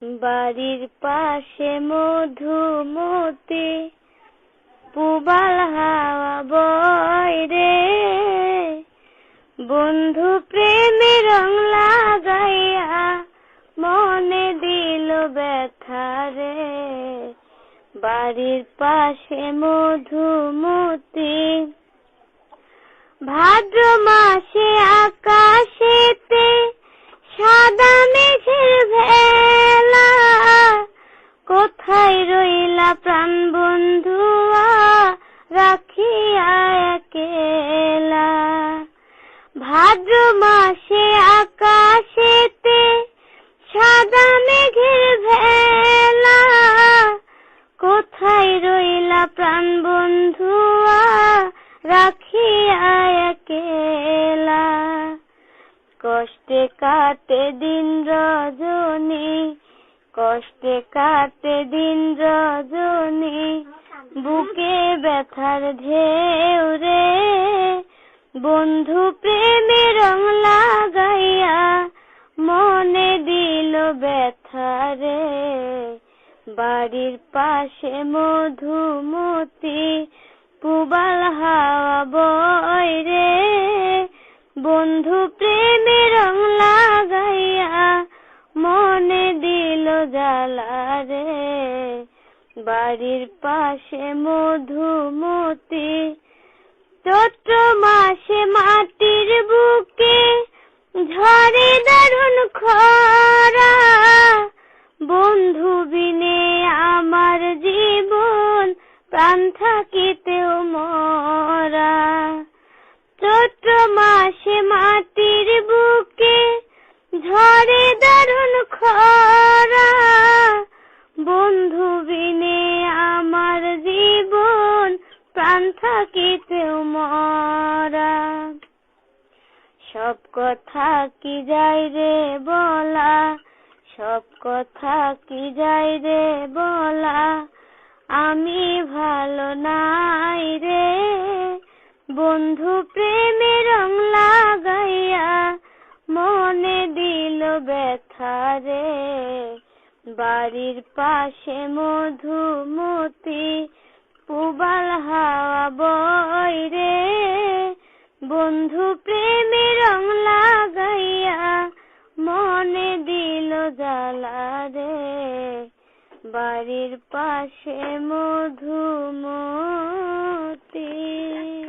বাড়ির পাশে মধুমতি পুবাল হাওয়া বয় রে, বন্ধু প্রেমে রং লাগাইয়া মনে দিল ব্যথা রে। বাড়ির পাশে মধুমতি ভাদ্র মাসে আকাশেতে সাদা মেঘের ভেলা, কোথায় রইলা প্রাণ বন্ধুয়া রাখিয়া একেলা। ভাদ্র মাসে আকাশেতে সাদা মেঘের ভেলা, কোথায় রইলা প্রাণ বন্ধুয়া রাখিয়া একেলা। কষ্টে কাটে দিন রজনী, কষ্টে কাটে দিন রজনী, বুকে ব্যথার ঢেউ রে, বন্ধু প্রেমে রং লাগাইয়া মনে দিল ব্যথা রে। বাড়ির পাশে মধুমতি পুবাল হাওয়া বয় রে, বন্ধু প্রেমে রং লাগাইয়া মনে দিল জ্বালা রে। বাড়ির পাশে মধুমতি চৈত্র মাসে মাটির বুকে ঝরে দারুণ খরা, বন্ধু বিনে আমার জীবন প্রাণ থাকিতেও মরা। চৈত্র মাসে মাটির বুকে ঝরে দারুণ খরা, বন্ধু বিনে আমার জীবন প্রাণ থাকিতেও মরা। সব কথা কি যায় রে বলা, সব কথা কি যায় রে বলা, আমি ভালো নাই রে, বন্ধু প্রেমে রং লাগাইয়া মনে দিল ব্যথা রে। বাড়ির পাশে মধুমতি পুবাল হাওয়া বয় রে, বন্ধু প্রেমে রং লাগাইয়া মনে দিল জ্বালা রে। বাড়ির পাশে মধুমতি।